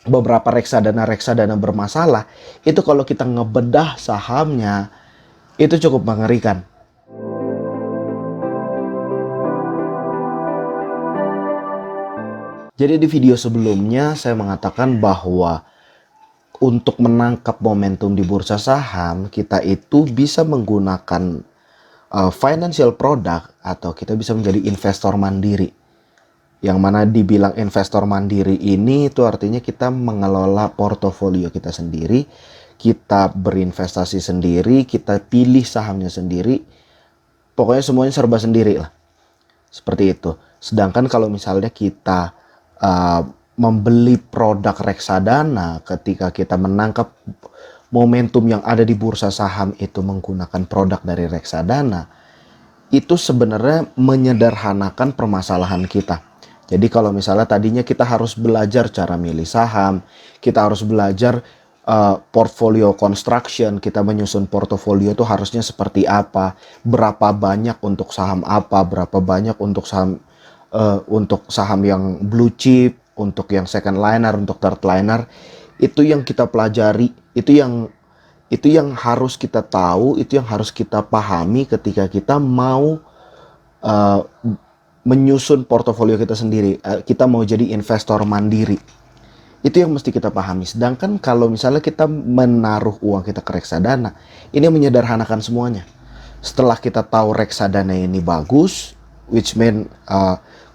beberapa reksadana bermasalah, itu kalau kita ngebedah sahamnya, itu cukup mengerikan. Jadi di video sebelumnya saya mengatakan bahwa untuk menangkap momentum di bursa saham, kita itu bisa menggunakan financial product atau kita bisa menjadi investor mandiri. Yang mana dibilang investor mandiri ini itu artinya kita mengelola portofolio kita sendiri, kita berinvestasi sendiri, kita pilih sahamnya sendiri, pokoknya semuanya serba sendiri lah. Seperti itu. Sedangkan kalau misalnya kita uh, membeli produk reksadana, ketika kita menangkap momentum yang ada di bursa saham itu menggunakan produk dari reksadana, itu sebenarnya menyederhanakan permasalahan kita. Jadi kalau misalnya tadinya kita harus belajar cara milih saham, kita harus belajar portfolio construction, kita menyusun portofolio itu harusnya seperti apa, berapa banyak untuk saham apa, berapa banyak untuk saham yang blue chip, untuk yang second liner, untuk third liner, itu yang kita pelajari, itu yang harus kita tahu, itu yang harus kita pahami ketika kita mau uh, menyusun portofolio kita sendiri. Kita mau jadi investor mandiri. Itu yang mesti kita pahami. Sedangkan kalau misalnya kita menaruh uang kita ke reksadana, ini menyederhanakan semuanya. Setelah kita tahu reksadana ini bagus, which mean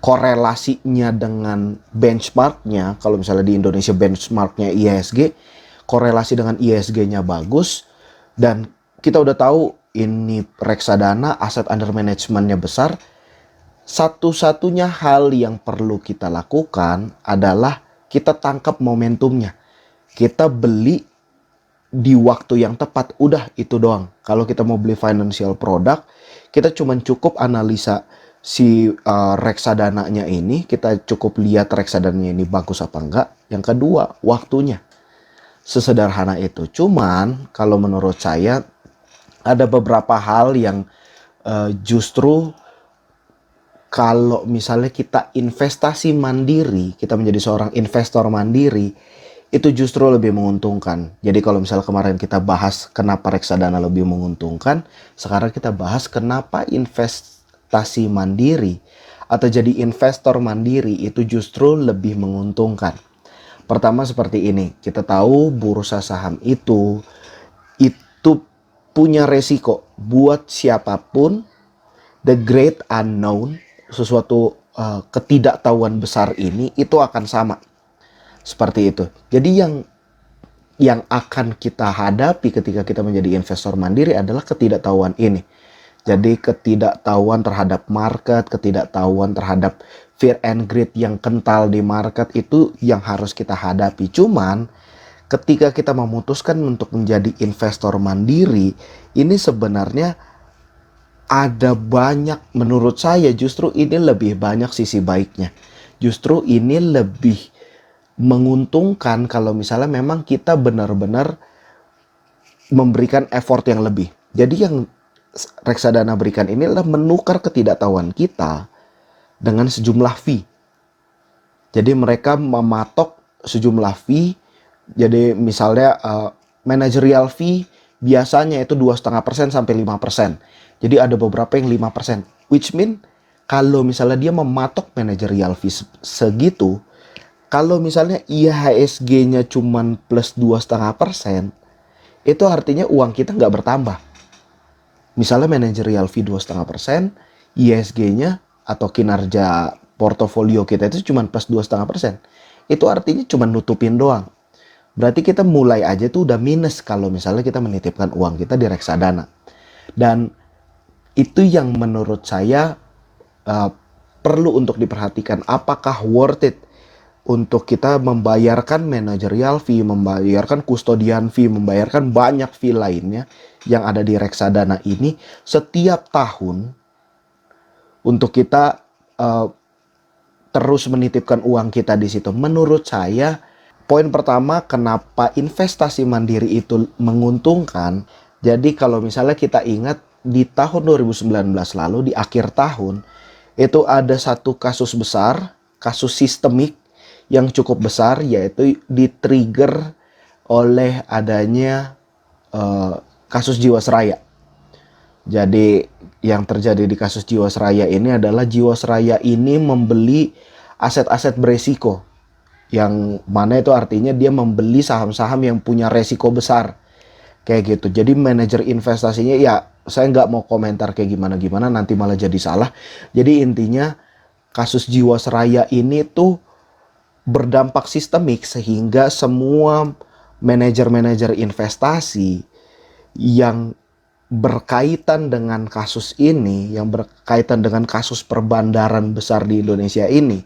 korelasinya dengan benchmarknya, kalau misalnya di Indonesia benchmarknya IHSG, korelasi dengan IHSG-nya bagus, dan kita udah tahu ini reksadana, aset under management-nya besar, satu-satunya hal yang perlu kita lakukan adalah kita tangkap momentumnya. Kita beli di waktu yang tepat. Udah itu doang. Kalau kita mau beli financial product, kita cuma cukup analisa si reksadananya ini. Kita cukup lihat reksadananya ini bagus apa enggak. Yang kedua, waktunya. Sesederhana itu. Cuman kalau menurut saya ada beberapa hal yang justru kalau misalnya kita investasi mandiri, kita menjadi seorang investor mandiri, itu justru lebih menguntungkan. Jadi kalau misalnya kemarin kita bahas kenapa reksadana lebih menguntungkan, sekarang kita bahas kenapa investasi mandiri atau jadi investor mandiri itu justru lebih menguntungkan. Pertama seperti ini, kita tahu bursa saham itu punya resiko buat siapapun. The great unknown, sesuatu ketidaktahuan besar ini itu akan sama seperti itu. Jadi yang akan kita hadapi ketika kita menjadi investor mandiri adalah ketidaktahuan ini. Jadi ketidaktahuan terhadap market, ketidaktahuan terhadap fear and greed yang kental di market itu yang harus kita hadapi. Cuman ketika kita memutuskan untuk menjadi investor mandiri, ini sebenarnya ada banyak, menurut saya justru ini lebih banyak sisi baiknya. Justru ini lebih menguntungkan kalau misalnya memang kita benar-benar memberikan effort yang lebih. Jadi yang reksadana berikan ini adalah menukar ketidaktahuan kita dengan sejumlah fee. Jadi mereka mematok sejumlah fee. Jadi misalnya managerial fee biasanya itu 2,5% sampai 5%. Jadi ada beberapa yang 5%. Which mean kalau misalnya dia mematok managerial fee segitu, kalau misalnya IHSG-nya cuman plus 2,5%, itu artinya uang kita nggak bertambah. Misalnya managerial fee 2,5%, IHSG-nya atau kinerja portofolio kita itu cuma plus 2,5%. Itu artinya cuma nutupin doang. Berarti kita mulai aja tuh udah minus kalau misalnya kita menitipkan uang kita di reksadana. Dan itu yang menurut saya perlu untuk diperhatikan. Apakah worth it untuk kita membayarkan managerial fee, membayarkan custodian fee, membayarkan banyak fee lainnya yang ada di reksadana ini setiap tahun untuk kita terus menitipkan uang kita di situ. Menurut saya, poin pertama kenapa investasi mandiri itu menguntungkan. Jadi kalau misalnya kita ingat di tahun 2019 lalu, di akhir tahun, itu ada satu kasus besar, kasus sistemik yang cukup besar, yaitu di-trigger oleh adanya kasus Jiwasraya. Jadi yang terjadi di kasus Jiwasraya ini adalah Jiwasraya ini membeli aset-aset beresiko, yang mana itu artinya dia membeli saham-saham yang punya resiko besar kayak gitu. Jadi manajer investasinya, ya saya nggak mau komentar kayak gimana-gimana, nanti malah jadi salah. Jadi intinya kasus Jiwasraya ini tuh berdampak sistemik, sehingga semua manajer-manajer investasi yang berkaitan dengan kasus ini, yang berkaitan dengan kasus perbandaran besar di Indonesia ini,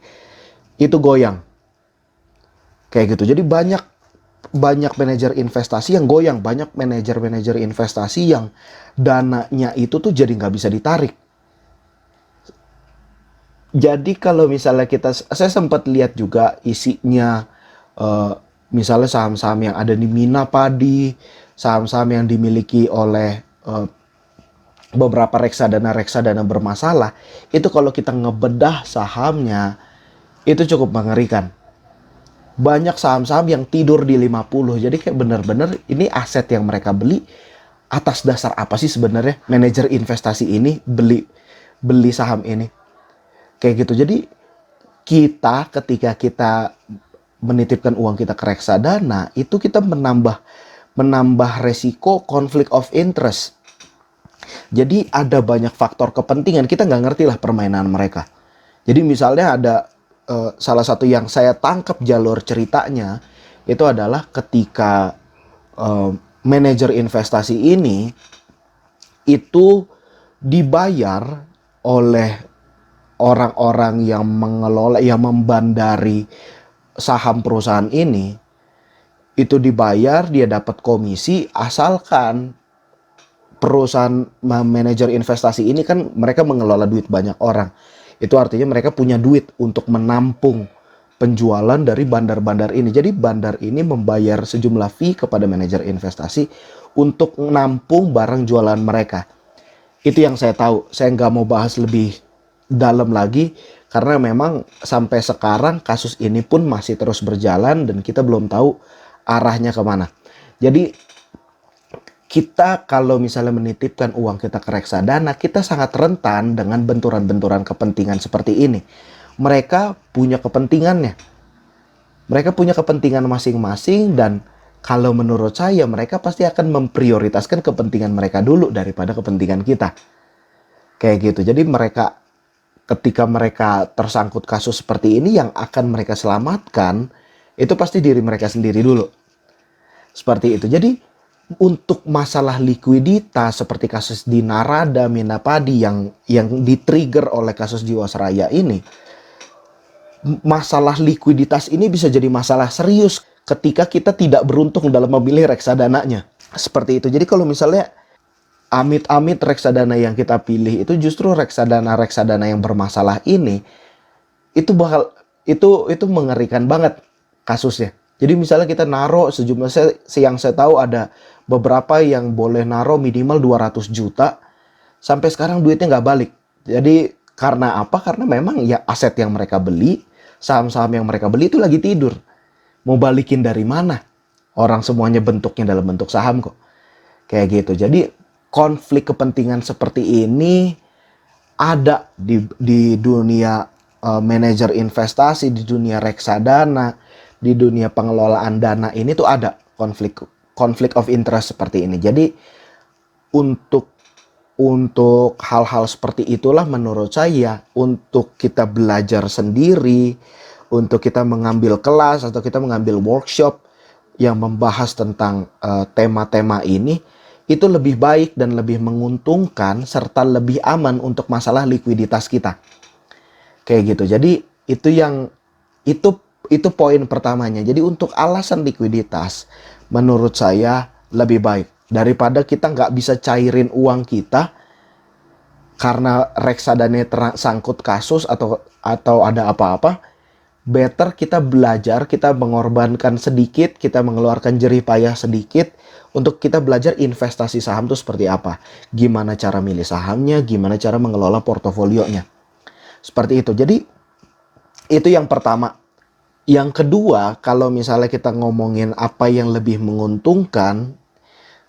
itu goyang. Kayak gitu. Jadi banyak manajer investasi yang goyang, banyak manajer investasi yang dananya itu tuh jadi nggak bisa ditarik. Jadi kalau misalnya saya sempat lihat juga isinya, misalnya saham-saham yang ada di Mina Padi, saham-saham yang dimiliki oleh beberapa reksadana bermasalah, itu kalau kita ngebedah sahamnya, itu cukup mengerikan. Banyak saham-saham yang tidur di 50. Jadi kayak bener-bener ini aset yang mereka beli atas dasar apa sih sebenarnya manajer investasi ini beli saham ini. Kayak gitu. Jadi ketika kita menitipkan uang kita ke reksadana, itu kita menambah resiko konflik of interest. Jadi ada banyak faktor kepentingan, kita nggak ngerti lah permainan mereka. Jadi misalnya ada salah satu yang saya tangkap jalur ceritanya, itu adalah ketika manajer investasi ini itu dibayar oleh orang-orang yang mengelola, yang membandari saham perusahaan ini, itu dibayar, dia dapat komisi, asalkan perusahaan manajer investasi ini kan mereka mengelola duit banyak orang. Itu artinya mereka punya duit untuk menampung penjualan dari bandar-bandar ini. Jadi bandar ini membayar sejumlah fee kepada manajer investasi untuk menampung barang jualan mereka. Itu yang saya tahu. Saya nggak mau bahas lebih dalam lagi, karena memang sampai sekarang kasus ini pun masih terus berjalan dan kita belum tahu arahnya kemana. Jadi kita kalau misalnya menitipkan uang kita ke reksadana, kita sangat rentan dengan benturan-benturan kepentingan seperti ini. Mereka punya kepentingannya. Mereka punya kepentingan masing-masing, dan kalau menurut saya mereka pasti akan memprioritaskan kepentingan mereka dulu daripada kepentingan kita. Kayak gitu. Jadi ketika mereka tersangkut kasus seperti ini, yang akan mereka selamatkan itu pasti diri mereka sendiri dulu. Seperti itu. Jadi untuk masalah likuiditas seperti kasus di Narada, Mina Padi yang di-trigger oleh kasus Jiwasraya ini, masalah likuiditas ini bisa jadi masalah serius ketika kita tidak beruntung dalam memilih reksadananya. Seperti itu. Jadi kalau misalnya amit-amit reksadana yang kita pilih itu justru reksadana yang bermasalah ini, itu mengerikan banget kasusnya. Jadi misalnya kita naruh sejumlah, yang saya tahu ada beberapa yang boleh naruh minimal 200 juta, sampai sekarang duitnya nggak balik. Jadi karena apa? Karena memang ya aset yang mereka beli, saham-saham yang mereka beli itu lagi tidur. Mau balikin dari mana? Orang semuanya bentuknya dalam bentuk saham kok. Kayak gitu. Jadi konflik kepentingan seperti ini ada di dunia manajer investasi, di dunia reksadana, di dunia pengelolaan dana ini tuh ada konflik of interest seperti ini. Jadi untuk hal-hal seperti itulah menurut saya, untuk kita belajar sendiri, untuk kita mengambil kelas atau kita mengambil workshop yang membahas tentang tema-tema ini, itu lebih baik dan lebih menguntungkan serta lebih aman untuk masalah likuiditas kita. Kayak gitu. Jadi itu poin pertamanya. Jadi untuk alasan likuiditas, menurut saya lebih baik daripada kita nggak bisa cairin uang kita karena reksadana tersangkut kasus atau ada apa-apa. Better kita belajar, kita mengorbankan sedikit, kita mengeluarkan jerih payah sedikit untuk kita belajar investasi saham itu seperti apa, gimana cara milih sahamnya, gimana cara mengelola portofolionya. Seperti itu. Jadi itu yang pertama. Yang kedua, kalau misalnya kita ngomongin apa yang lebih menguntungkan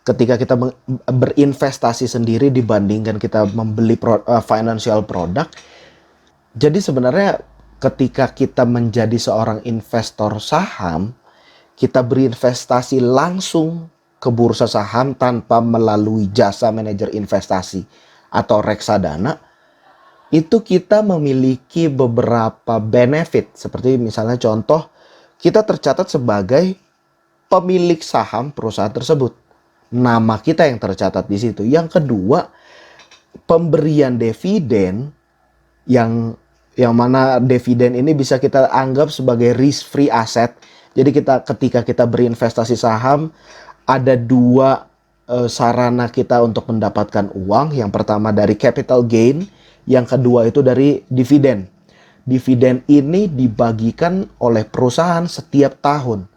ketika kita berinvestasi sendiri dibandingkan kita membeli financial product. Jadi sebenarnya ketika kita menjadi seorang investor saham, kita berinvestasi langsung ke bursa saham tanpa melalui jasa manajer investasi atau reksadana, itu kita memiliki beberapa benefit. Seperti misalnya contoh, kita tercatat sebagai pemilik saham perusahaan tersebut. Nama kita yang tercatat di situ. Yang kedua, pemberian dividen yang mana dividen ini bisa kita anggap sebagai risk free asset. Jadi ketika kita berinvestasi saham, ada dua sarana kita untuk mendapatkan uang. Yang pertama dari capital gain, yang kedua itu dari dividen. Dividen ini dibagikan oleh perusahaan setiap tahun.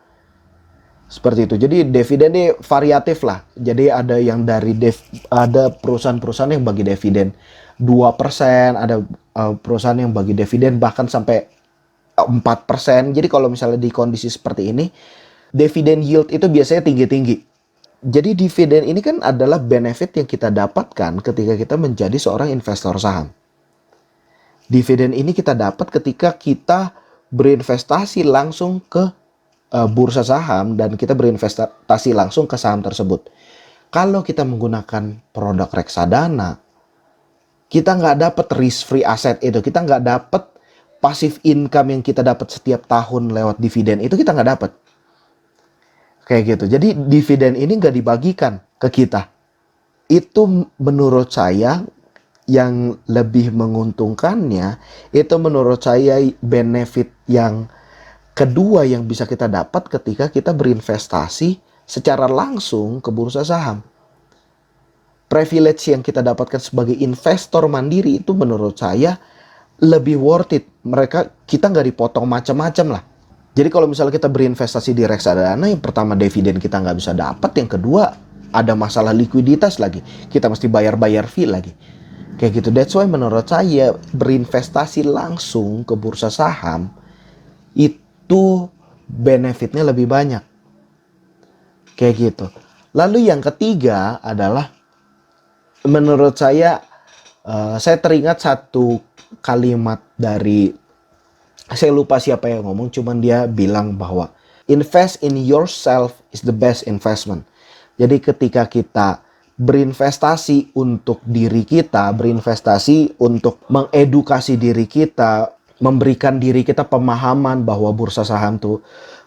Seperti itu. Jadi dividen ini variatif lah. Jadi ada yang ada perusahaan-perusahaan yang bagi dividen 2%, ada perusahaan yang bagi dividen bahkan sampai 4%. Jadi kalau misalnya di kondisi seperti ini, dividen yield itu biasanya tinggi-tinggi. Jadi dividen ini kan adalah benefit yang kita dapatkan ketika kita menjadi seorang investor saham. Dividen ini kita dapat ketika kita berinvestasi langsung ke bursa saham dan kita berinvestasi langsung ke saham tersebut. Kalau kita menggunakan produk reksadana, kita nggak dapat risk free asset itu, kita nggak dapat passive income yang kita dapat setiap tahun lewat dividen itu kita nggak dapat. Kayak gitu. Jadi dividen ini nggak dibagikan ke kita. Itu menurut saya yang lebih menguntungkannya, itu menurut saya benefit yang kedua yang bisa kita dapat ketika kita berinvestasi secara langsung ke bursa saham. Privilege yang kita dapatkan sebagai investor mandiri itu menurut saya lebih worth it. Kita nggak dipotong macam-macam lah. Jadi kalau misalnya kita berinvestasi di reksadana, yang pertama dividen kita nggak bisa dapat, yang kedua ada masalah likuiditas lagi. Kita mesti bayar fee lagi. Kayak gitu. That's why menurut saya berinvestasi langsung ke bursa saham itu benefitnya lebih banyak. Kayak gitu. Lalu yang ketiga adalah menurut saya teringat satu kalimat dari, saya lupa siapa yang ngomong, cuman dia bilang bahwa invest in yourself is the best investment. Jadi ketika kita berinvestasi untuk diri kita, berinvestasi untuk mengedukasi diri kita, memberikan diri kita pemahaman bahwa bursa saham tuh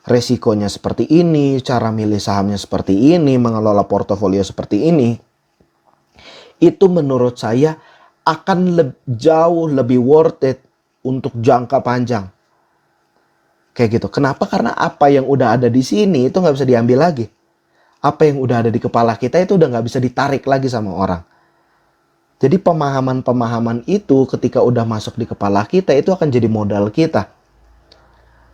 resikonya seperti ini, cara milih sahamnya seperti ini, mengelola portofolio seperti ini, itu menurut saya akan jauh lebih worth it untuk jangka panjang. Kayak gitu. Kenapa? Karena apa yang udah ada di sini itu nggak bisa diambil lagi. Apa yang udah ada di kepala kita itu udah nggak bisa ditarik lagi sama orang. Jadi pemahaman-pemahaman itu ketika udah masuk di kepala kita itu akan jadi modal kita.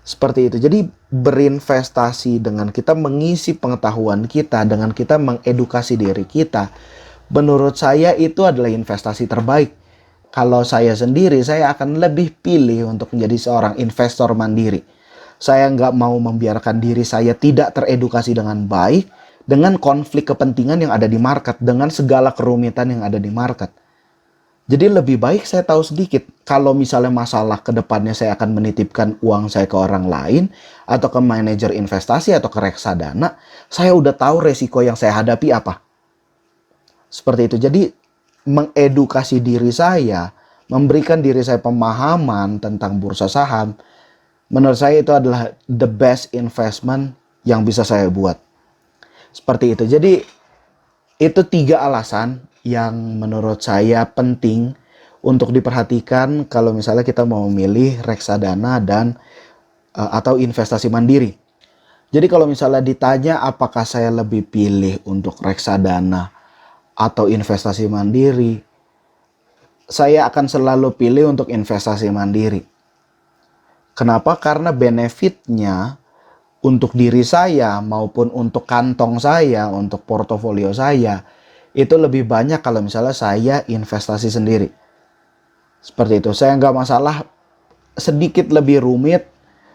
Seperti itu. Jadi berinvestasi dengan kita mengisi pengetahuan kita, dengan kita mengedukasi diri kita, menurut saya itu adalah investasi terbaik. Kalau saya sendiri, saya akan lebih pilih untuk menjadi seorang investor mandiri. Saya nggak mau membiarkan diri saya tidak teredukasi dengan baik, dengan konflik kepentingan yang ada di market, dengan segala kerumitan yang ada di market. Jadi lebih baik saya tahu sedikit. Kalau misalnya masalah ke depannya saya akan menitipkan uang saya ke orang lain, atau ke manajer investasi, atau ke reksadana, saya udah tahu resiko yang saya hadapi apa. Seperti itu. Jadi mengedukasi diri saya, memberikan diri saya pemahaman tentang bursa saham, menurut saya itu adalah the best investment yang bisa saya buat. Seperti itu. Jadi itu 3 alasan yang menurut saya penting untuk diperhatikan kalau misalnya kita mau memilih reksadana dan atau investasi mandiri. Jadi kalau misalnya ditanya apakah saya lebih pilih untuk reksadana atau investasi mandiri, saya akan selalu pilih untuk investasi mandiri. Kenapa? Karena benefitnya untuk diri saya maupun untuk kantong saya, untuk portofolio saya, itu lebih banyak kalau misalnya saya investasi sendiri. Seperti itu. Saya nggak masalah sedikit lebih rumit,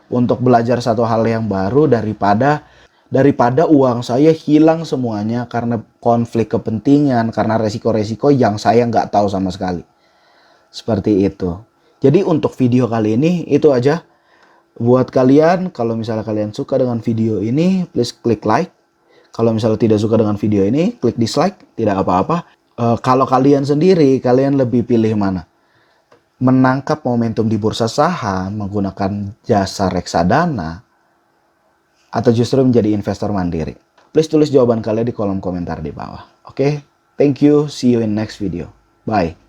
untuk belajar satu hal yang baru daripada uang saya hilang semuanya karena konflik kepentingan, karena resiko-resiko yang saya nggak tahu sama sekali. Seperti itu. Jadi untuk video kali ini itu aja. Buat kalian, kalau misalnya kalian suka dengan video ini, please klik like. Kalau misalnya tidak suka dengan video ini, klik dislike, tidak apa-apa. Kalau kalian sendiri, kalian lebih pilih mana? Menangkap momentum di bursa saham menggunakan jasa reksadana, atau justru menjadi investor mandiri? Please tulis jawaban kalian di kolom komentar di bawah. Oke? Thank you. See you in next video. Bye.